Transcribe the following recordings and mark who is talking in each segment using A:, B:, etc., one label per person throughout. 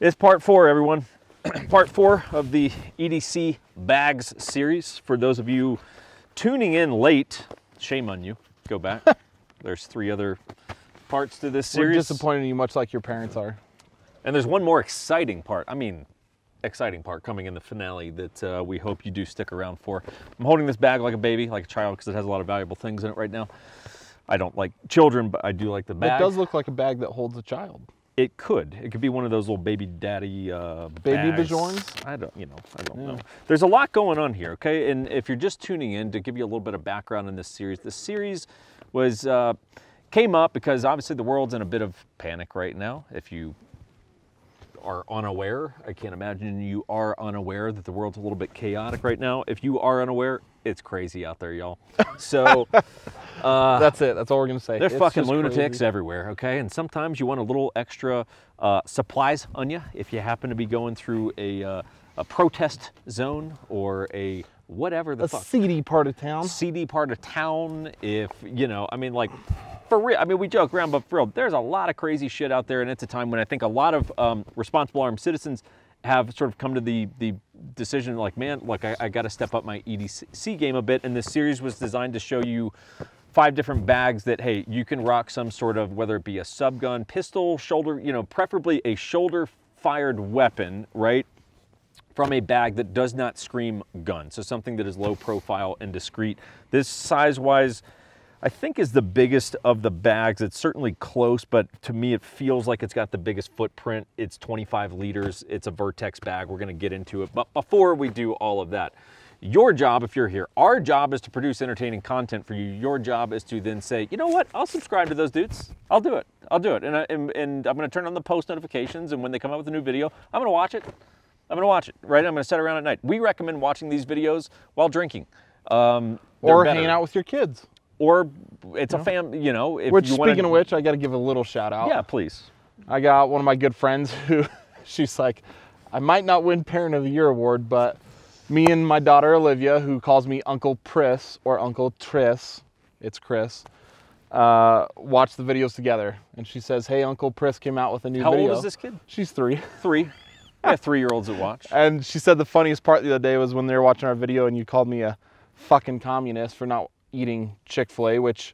A: It's part 4, everyone. Part 4 of the EDC bags series. For those of you tuning in late, shame on you. Go back. There's 3 other parts to this series.
B: We're disappointed in you, much like your parents are.
A: And there's one more exciting part. Exciting part coming in the finale that we hope you do stick around for. I'm holding this bag like a baby, like a child, because it has a lot of valuable things in it right now. I don't like children, but I do like the bag.
B: It does look like a bag that holds a child.
A: It could. It could be one of those little baby daddy
B: baby
A: bags.
B: Bajorns?
A: I don't know. There's a lot going on here, okay? And if you're just tuning in, to give you a little bit of background in this series was came up because obviously the world's in a bit of panic right now. If you are unaware, I can't imagine you are unaware that the world's a little bit chaotic right now. If you are unaware, it's crazy out there, y'all. So
B: that's it. That's all we're gonna say.
A: There's fucking lunatics everywhere, okay? And sometimes you want a little extra supplies on you if you happen to be going through a protest zone or a whatever the fuck.
B: A seedy part of town.
A: Seedy part of town. If you know, I mean, like. For real, I mean, we joke around, but for real, there's a lot of crazy shit out there, and it's a time when I think a lot of responsible armed citizens have sort of come to the decision, like, man, look, I got to step up my EDC game a bit, and this series was designed to show you 5 different bags that, hey, you can rock some sort of, whether it be a subgun, pistol, shoulder, you know, preferably a shoulder-fired weapon, right, from a bag that does not scream gun, so something that is low profile and discreet. This size-wise, I think is the biggest of the bags. It's certainly close, but to me it feels like it's got the biggest footprint. It's 25 liters. It's a Vertx bag. We're going to get into it. But before we do all of that, your job, if you're here, our job is to produce entertaining content for you. Your job is to then say, you know what? I'll subscribe to those dudes. I'll do it. I'll do it. And I'm going to turn on the post notifications, and when they come out with a new video, I'm going to watch it. I'm going to watch it, right? I'm going to sit around at night. We recommend watching these videos while drinking.
B: Or hanging out with your kids.
A: Or it's a family, you know. If
B: Which,
A: you
B: speaking of which, I got to give a little shout out.
A: Yeah, please.
B: I got one of my good friends who, she's like, I might not win Parent of the Year award, but me and my daughter Olivia, who calls me Uncle Pris or Uncle Tris, it's Chris, watch the videos together. And she says, hey, Uncle Pris came out with a new video.
A: How old is this kid?
B: She's 3.
A: 3. I have 3-year-olds that watch.
B: And she said the funniest part the other day was when they were watching our video and you called me a fucking communist for not eating Chick-fil-A, which,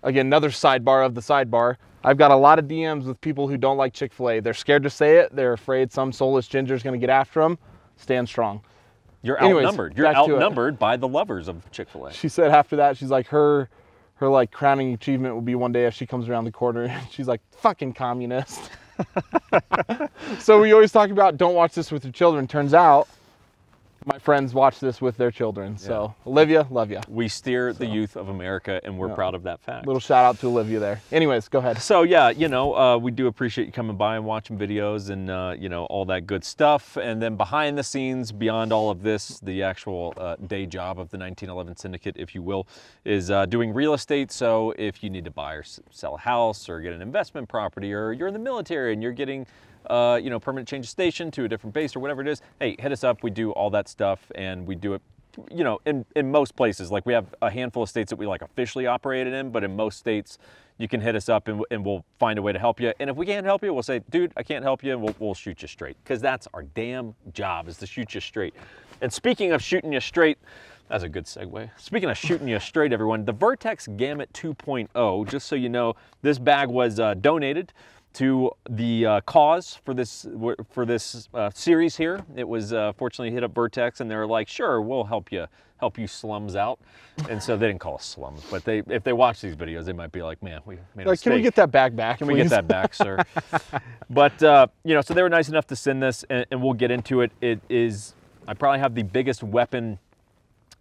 B: again, another sidebar of the sidebar. I've got a lot of DMs with people who don't like Chick-fil-A. They're scared to say it. They're afraid some soulless ginger is going to get after them. Stand strong.
A: You're outnumbered. You're outnumbered by the lovers of Chick-fil-A.
B: She said after that, she's like, her like crowning achievement will be one day if she comes around the corner and she's like, fucking communist. So we always talk about don't watch this with your children. Turns out my friends watch this with their children. So Olivia, love you.
A: We steer the youth of America, and we're proud of that fact.
B: Little shout out to Olivia there. Anyways, go ahead.
A: So yeah, you know, we do appreciate you coming by and watching videos and you know, all that good stuff. And then behind the scenes, beyond all of this, the actual day job of the 1911 Syndicate, if you will, is doing real estate. So if you need to buy or sell a house or get an investment property, or you're in the military and you're getting you know, permanent change of station to a different base or whatever it is, hey, hit us up. We do all that stuff, and we do it, you know, in most places. Like, we have a handful of states that we like officially operated in, but in most states you can hit us up and we'll find a way to help you. And if we can't help you, we'll say, dude, I can't help you, and we'll shoot you straight, because that's our damn job, is to shoot you straight. And speaking of shooting you straight, that's a good segue. Speaking of shooting you straight, everyone, the Vertx Gamut 2.0, just so you know, this bag was donated to the cause for this series here. It was fortunately hit up Vertx, and they were like, sure, we'll help you slums out. And so they didn't call us slums, but if they watch these videos, they might be like, man, we made a mistake.
B: Can we get that bag back,
A: Can
B: please?
A: we get that back, sir? But you know, so they were nice enough to send this, and we'll get into it. It is, I probably have the biggest weapon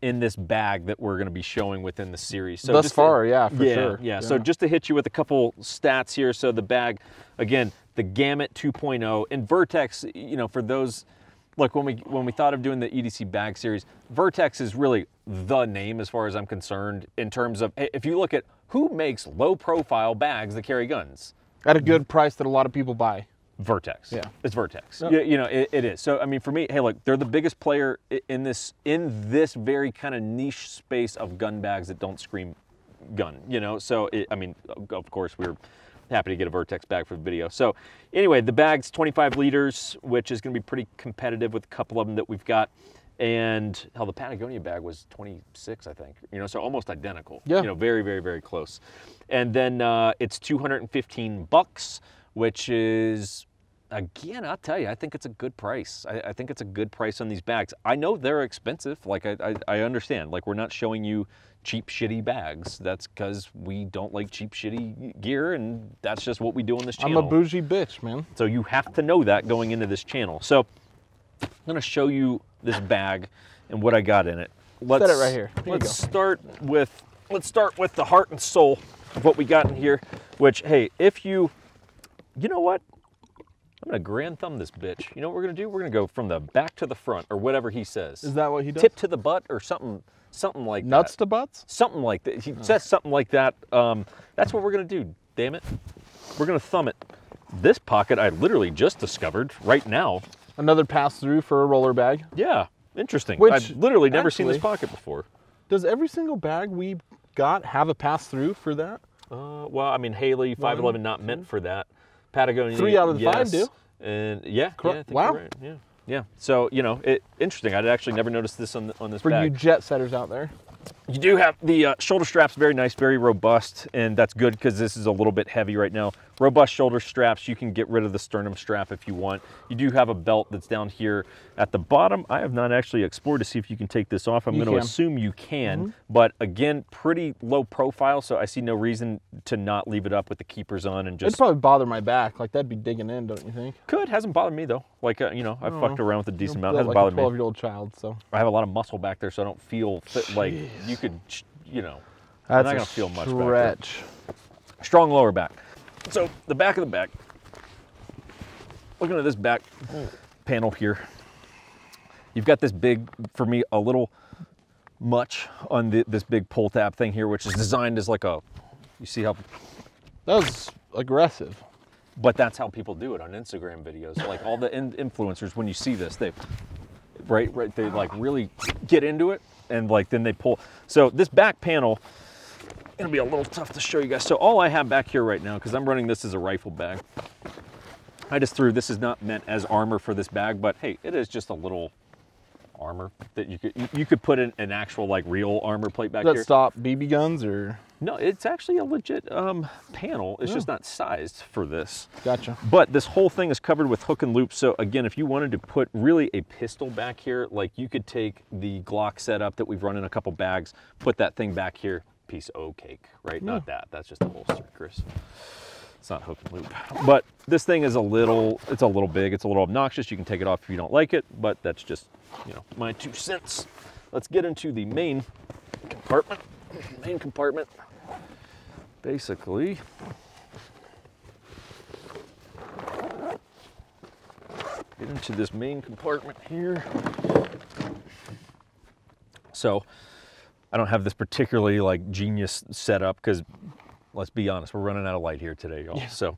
A: in this bag that we're going to be showing within the series. So
B: thus far, yeah, for sure.
A: Yeah, so just to hit you with a couple stats here. So the bag, again, the Gamut 2.0, and Vertx, you know, for those, look, when we thought of doing the EDC bag series, Vertx is really the name as far as I'm concerned, in terms of, if you look at who makes low profile bags that carry guns.
B: At a good price that a lot of people buy.
A: Vertx.
B: Yeah.
A: It's Vertx.
B: Yep.
A: You know, it is. So, I mean, for me, hey, look, they're the biggest player in this very kind of niche space of gun bags that don't scream gun, you know? So, I mean, of course, we're happy to get a Vertx bag for the video. So anyway, the bag's 25 liters, which is going to be pretty competitive with a couple of them that we've got. And hell, the Patagonia bag was 26, I think. You know, so almost identical.
B: Yeah.
A: You know, very, very, very close. And then it's $215, which is, again, I'll tell you, I think it's a good price. I think it's a good price on these bags. I know they're expensive. Like, I understand. Like, we're not showing you cheap, shitty bags. That's because we don't like cheap, shitty gear, and that's just what we do on this channel.
B: I'm a bougie bitch, man.
A: So you have to know that going into this channel. So I'm gonna show you this bag and what I got in it.
B: Set it right here.
A: Let's start with the heart and soul of what we got in here. Which, hey, if you know what? I'm gonna grand thumb this bitch. You know what we're gonna do? We're gonna go from the back to the front, or whatever he says.
B: Is that what he does?
A: Tip to the butt, or something like that.
B: Nuts to butts?
A: Something like that. He says something like that. That's what we're gonna do. Damn it. We're gonna thumb it. This pocket I literally just discovered right now.
B: Another pass through for a roller bag.
A: Yeah, interesting.
B: Which,
A: I've literally never seen this pocket before.
B: Does every single bag we got have a pass through for that?
A: Well, I mean, Haley, 511 not meant for that. Patagonia,
B: 3 out of the
A: yes.
B: 5 do.
A: And yeah, I think
B: wow.
A: you're right. Yeah, yeah. So you know, interesting. I'd actually never noticed this on this
B: for
A: bag.
B: you jet setters out there.
A: You do have the shoulder straps, very nice, very robust, and that's good because this is a little bit heavy right now. Robust shoulder straps. You can get rid of the sternum strap if you want. You do have a belt that's down here at the bottom. I have not actually explored to see if you can take this off. I'm going to assume you can, but again, pretty low profile, so I see no reason to not leave it up with the keepers on and just...
B: It'd probably bother my back. Like, that'd be digging in, don't you think?
A: Could. Hasn't bothered me, though. Like, you know, I've fucked around with a decent amount. Hasn't
B: like
A: bothered
B: a
A: me.
B: 12-year-old child, so...
A: I have a lot of muscle back there, so I don't feel like you could, you know...
B: That's
A: I'm not going to feel much back there. Strong lower back. So the back of the bag, looking at this back panel here, you've got this big, for me, a little much on this big pull tab thing here, which is designed as like a, you see how?
B: That was aggressive.
A: But that's how people do it on Instagram videos. Like all the influencers, when you see this, they, right, they like really get into it and like then they pull. So this back panel, gonna be a little tough to show you guys. So all I have back here right now, because I'm running this as a rifle bag, I just threw, this is not meant as armor for this bag, but hey, it is just a little armor that you could put in an actual like real armor plate back
B: Does
A: here.
B: that stop BB guns or?
A: No, it's actually a legit panel. It's just not sized for this.
B: Gotcha.
A: But this whole thing is covered with hook and loop. So again, if you wanted to put really a pistol back here, like you could take the Glock setup that we've run in a couple bags, put that thing back here, piece of cake, right? Not that. That's just a holster, Chris. It's not hook and loop. But this thing is it's a little big. It's a little obnoxious. You can take it off if you don't like it, but that's just, you know, my 2 cents. Let's get into the main compartment. Main compartment. Basically, get into this main compartment here. So I don't have this particularly like genius setup because let's be honest, we're running out of light here today, y'all. Yeah. So,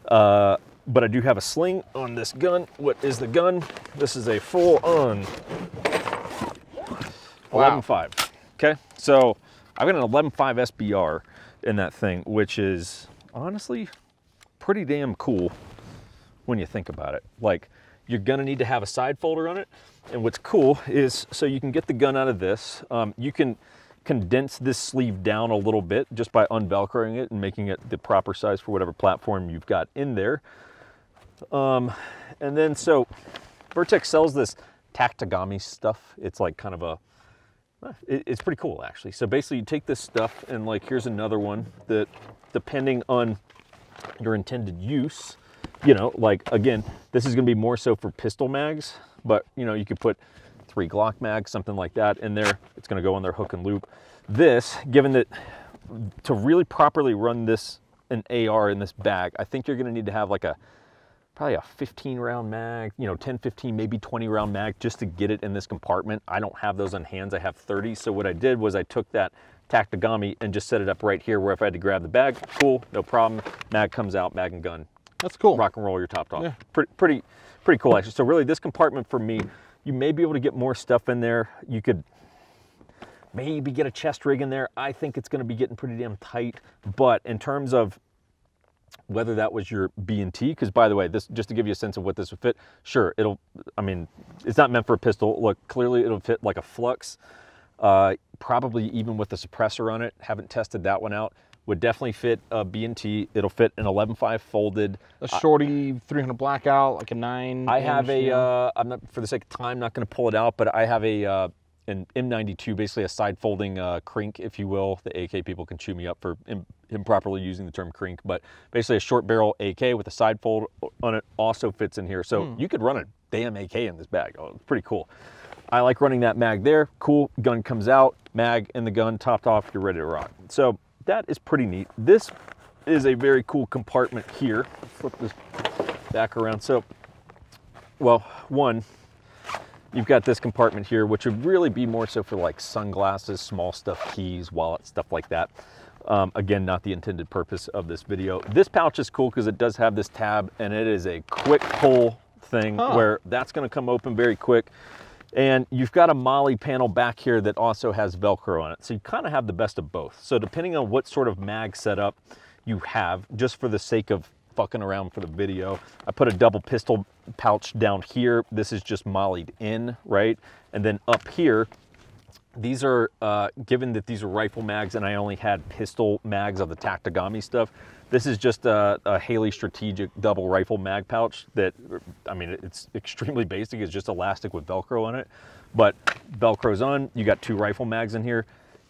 A: but I do have a sling on this gun. What is the gun? This is a full-on 11.5. Okay, so I've got an 11.5 SBR in that thing, which is honestly pretty damn cool when you think about it. Like, you're gonna need to have a side folder on it, and what's cool is, so you can get the gun out of this, you can condense this sleeve down a little bit just by unvelcroing it and making it the proper size for whatever platform you've got in there. And then, so Vertx sells this tactigami stuff. It's like kind of a, it's pretty cool actually. So basically you take this stuff and like, here's another one that depending on your intended use, you know, like again, this is gonna be more so for pistol mags, but you know, you could put 3 Glock mags, something like that in there. It's gonna go on their hook and loop. This, given that to really properly run this, an AR in this bag, I think you're gonna need to have like probably a 15 round mag, you know, 10, 15, maybe 20 round mag just to get it in this compartment. I don't have those on hands, I have 30. So what I did was I took that tactigami and just set it up right here where if I had to grab the bag, cool, no problem. Mag comes out, mag and gun.
B: That's cool.
A: Rock and roll, you're topped off.
B: Yeah.
A: Pretty cool actually. So really this compartment for me, you may be able to get more stuff in there. You could maybe get a chest rig in there. I think it's gonna be getting pretty damn tight, but in terms of whether that was your B&T, because by the way, this, just to give you a sense of what this would fit, sure, it'll, I mean, it's not meant for a pistol. Look, clearly it'll fit like a Flux, probably even with a suppressor on it. Haven't tested that one out. Would definitely fit a B&T. It'll fit an 11.5 folded.
B: A shorty 300 blackout, like a 9.
A: I have a, I'm not, for the sake of time, not going to pull it out, but I have a, an M92, basically a side folding crink, if you will. The AK people can chew me up for improperly using the term crink, but basically a short barrel AK with a side fold on it also fits in here. So you could run a damn AK in this bag. Oh, it's pretty cool. I like running that mag there. Cool, gun comes out, mag in the gun, topped off, you're ready to rock. So that is pretty neat. This is a very cool compartment here. Flip this back around. So, well, one, you've got this compartment here, which would really be more so for like sunglasses, small stuff, keys, wallets, stuff like that. Again, not the intended purpose of this video. This pouch is cool because it does have this tab, and it is a quick pull thing where that's going to come open very quick. And you've got a MOLLE panel back here that also has Velcro on it. So you kind of have the best of both. So depending on what sort of mag setup you have, just for the sake of fucking around for the video, I put a double pistol pouch down here. This is just MOLLE'd in, right? And then up here, these are, given that these are rifle mags and I only had pistol mags of the Tactigami stuff, this is just a Haley Strategic double rifle mag pouch that, I mean, it's extremely basic. It's just elastic with Velcro on it, but Velcro's on. You got 2 rifle mags in here.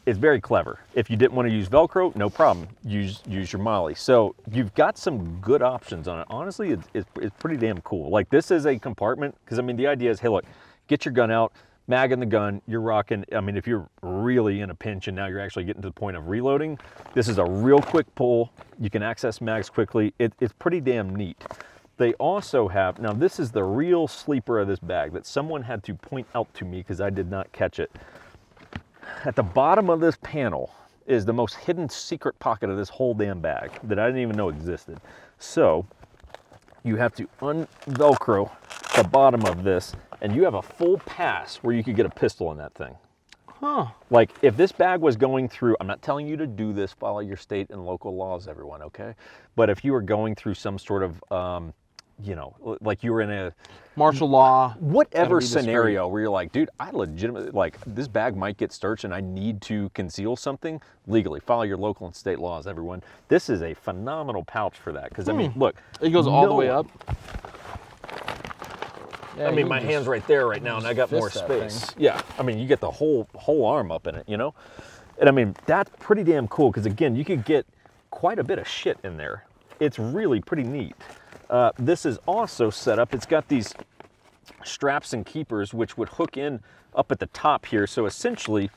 A: It's very clever. If you didn't want to use Velcro, no problem. Use your MOLLE. So you've got some good options on it. Honestly, it's pretty damn cool. Like, this is a compartment, because I mean, the idea is, hey, look, get your gun out, mag in the gun, you're rocking. I mean, if you're really in a pinch and now you're actually getting to the point of reloading, this is a real quick pull. You can access mags quickly. It's pretty damn neat. They also have, now this is the real sleeper of this bag that someone had to point out to me because I did not catch it. At the bottom of this panel is the most hidden secret pocket of this whole damn bag that I didn't even know existed. So you have to un-Velcro the bottom of this, and you have a full pass where you could get a pistol in that thing. Huh. Like, if this bag was going through, I'm not telling you to do this, follow your state and local laws, everyone, okay? But if you were going through some sort of, you know, like you were in a
B: martial law,
A: whatever scenario where you're like, dude, I legitimately, like, this bag might get searched and I need to conceal something legally. Follow your local and state laws, everyone. This is a phenomenal pouch for that. Because, I mean, look.
B: It goes all the way up.
A: Yeah, I mean, my hand's right there right now, and I got more space. Yeah, I mean, you get the whole arm up in it, you know? And I mean, that's pretty damn cool, because again, you could get quite a bit of shit in there. It's really pretty neat. This is also set up, it's got these straps and keepers, which would hook in up at the top here. So essentially,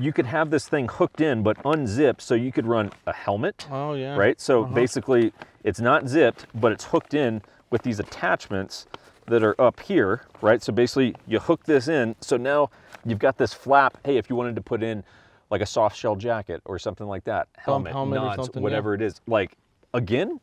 A: you could have this thing hooked in, but unzipped, so you could run a helmet.
B: Oh, yeah.
A: Right? So basically, it's not zipped, but it's hooked in with these attachments that are up here, right? So basically you hook this in. So now you've got this flap. Hey, if you wanted to put in like a soft shell jacket or something like that, helmet nods, whatever it is. Like, again,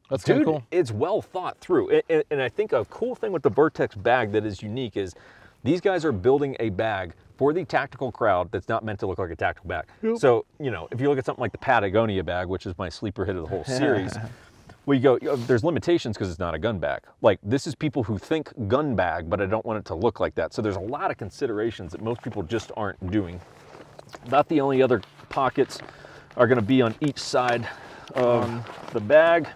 B: that's
A: dude,
B: cool.
A: It's well thought through. And I think a cool thing with the Vertx bag that is unique is these guys are building a bag for the tactical crowd that's not meant to look like a tactical bag. Yep. So, you know, if you look at something like the Patagonia bag, which is my sleeper hit of the whole series, well, you go, there's limitations because it's not a gun bag. Like, this is people who think gun bag, but I don't want it to look like that. So there's a lot of considerations that most people just aren't doing. About the only other pockets are going to be on each side of the bag,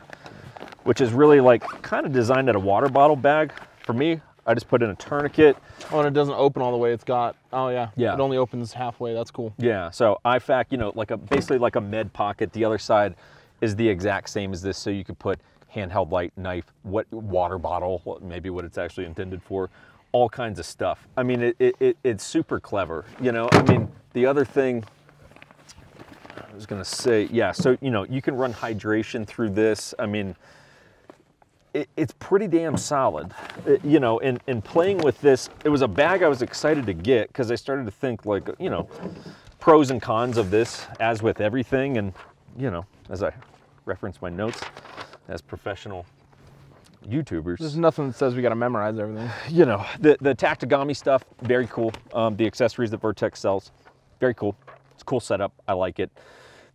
A: which is really like kind of designed at a water bottle bag. For me, I just put in a tourniquet.
B: Oh, and it doesn't open all the way. It's got, oh yeah.
A: Yeah.
B: It only opens halfway. That's cool.
A: Yeah. So IFAC, you know, like basically like a med pocket. The other side is the exact same as this, so you could put handheld light, knife, water bottle, maybe what it's actually intended for, all kinds of stuff. I mean, it's super clever, you know. I mean, the other thing I was gonna say, yeah, so, you know, you can run hydration through this. I mean, it's pretty damn solid, you know. And playing with this, it was a bag I was excited to get because I started to think, like, you know, pros and cons of this, as with everything. And, you know, as I reference my notes as professional YouTubers,
B: there's nothing that says we got to memorize everything.
A: You know, the Tactigami stuff, very cool. The accessories that Vertx sells, very cool. It's a cool setup. I like it.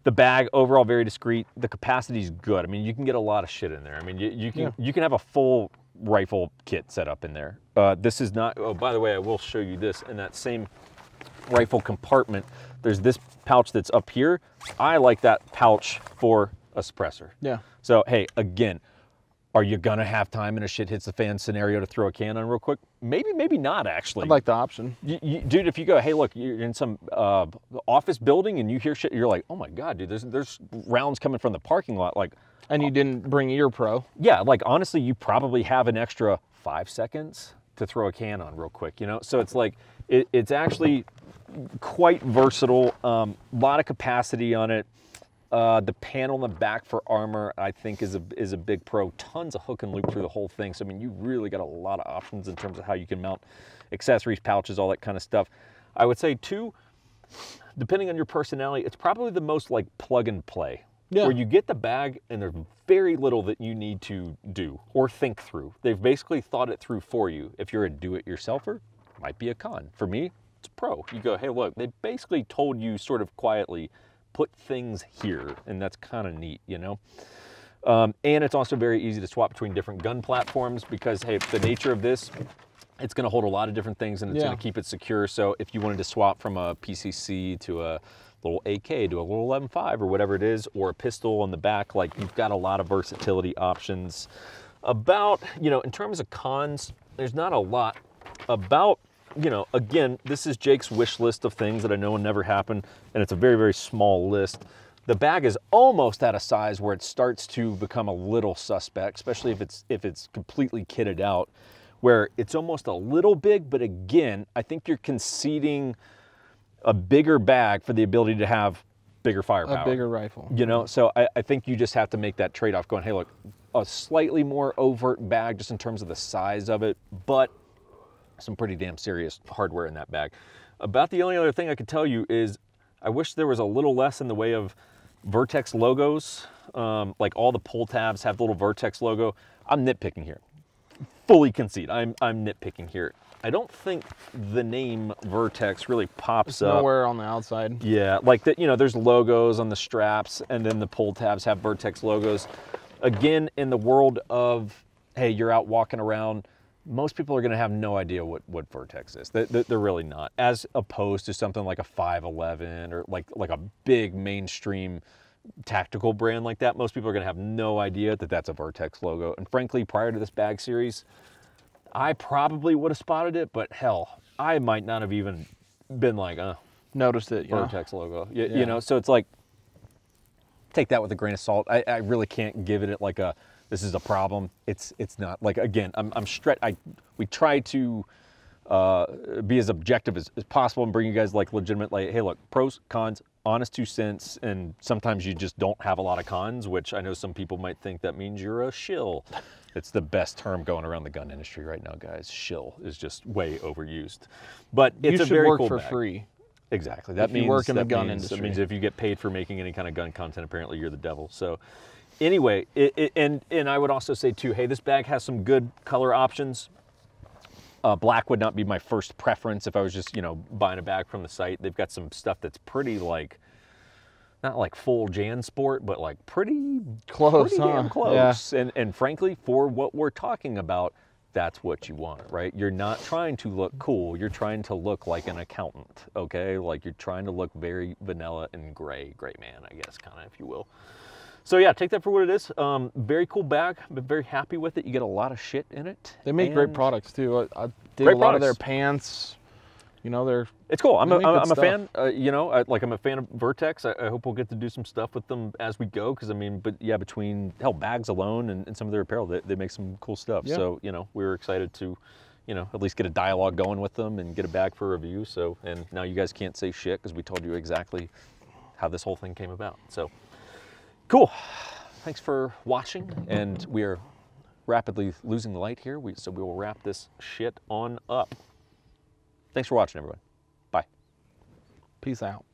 A: The bag overall very discreet. The capacity's good. I mean, you can get a lot of shit in there. I mean, you can have a full rifle kit set up in there. This is not. Oh, by the way, I will show you this in that same rifle compartment. There's this pouch that's up here. I like that pouch for a suppressor.
B: Yeah.
A: So hey, again, are you gonna have time in a shit hits the fan scenario to throw a can on real quick? Maybe, maybe not actually.
B: I'd like the option.
A: Dude, if you go, hey, look, you're in some office building and you hear shit, you're like, oh my God, dude, there's rounds coming from the parking lot. Like,
B: and you didn't bring your pro.
A: Yeah, like honestly, you probably have an extra 5 seconds to throw a can on real quick, you know? So it's like, it's actually quite versatile, lot of capacity on it. The panel in the back for armor, I think, is a big pro. Tons of hook and loop through the whole thing. So, I mean, you really got a lot of options in terms of how you can mount accessories, pouches, all that kind of stuff. I would say, too, depending on your personality, it's probably the most, like, plug and play. Yeah. Where you get the bag and there's very little that you need to do or think through. They've basically thought it through for you. If you're a do-it-yourselfer, it might be a con. For me, it's pro. You go, hey, look, they basically told you sort of quietly, put things here, and that's kind of neat, you know? And it's also very easy to swap between different gun platforms because, hey, the nature of this, it's gonna hold a lot of different things and it's gonna keep it secure. So if you wanted to swap from a PCC to a little AK to a little 11.5 or whatever it is, or a pistol on the back, like you've got a lot of versatility options. About, you know, in terms of cons, there's not a lot. About, you know, again, this is Jake's wish list of things that I know will never happen, and it's a very, very small list. The bag is almost at a size where it starts to become a little suspect, especially if it's completely kitted out, where it's almost a little big, but again, I think you're conceding a bigger bag for the ability to have bigger firepower.
B: A bigger rifle.
A: You know, so I think you just have to make that trade-off going, hey, look, a slightly more overt bag just in terms of the size of it, but some pretty damn serious hardware in that bag. About the only other thing I could tell you is I wish there was a little less in the way of Vertx logos. Like all the pull tabs have the little Vertx logo. I'm nitpicking here. Fully concede, I'm nitpicking here. I don't think the name Vertx really pops up.
B: Nowhere on the outside.
A: Yeah, like that, you know, there's logos on the straps and then the pull tabs have Vertx logos. Again, in the world of, hey, you're out walking around, most people are going to have no idea what Vertx is. They're really not, as opposed to something like a 511 or like a big mainstream tactical brand like that. Most people are going to have no idea that that's a Vertx logo. And frankly, prior to this bag series, I probably would have spotted it, but hell, I might not have even been like,
B: noticed it,
A: Vertx logo. You know, so it's like, take that with a grain of salt. I really can't give it like a, this is a problem. It's not. Like, again, we try to be as objective as possible and bring you guys like legitimate, like, hey, look, pros, cons, honest 2 cents, and sometimes you just don't have a lot of cons, which I know some people might think that means you're a shill. It's the best term going around the gun industry right now, guys. Shill is just way overused. But it's a very cool bag. You should work for free. Exactly. That means you work in the gun industry. That means if you get paid for making any kind of gun content, apparently you're the devil. So anyway, and I would also say too, hey, this bag has some good color options. Black would not be my first preference if I was just, you know, buying a bag from the site. They've got some stuff that's pretty like, not like full Jan Sport, but like pretty close, damn close. Yeah. And frankly, for what we're talking about, that's what you want, right? You're not trying to look cool. You're trying to look like an accountant, okay? Like you're trying to look very vanilla and gray man, I guess, kind of, if you will. So yeah, take that for what it is. Very cool bag. I've been very happy with it. You get a lot of shit in it.
B: They make great products too. I did a lot of their pants. You know,
A: it's cool. I'm a fan. You know, I'm a fan of Vertx. I hope we'll get to do some stuff with them as we go. Because I mean, but yeah, between bags alone and some of their apparel, they make some cool stuff. Yeah. So you know, we were excited to, you know, at least get a dialogue going with them and get a bag for review. So, and now you guys can't say shit because we told you exactly how this whole thing came about. So cool. Thanks for watching, and we are rapidly losing the light here. So we will wrap this shit on up. Thanks for watching, everyone. Bye.
B: Peace out.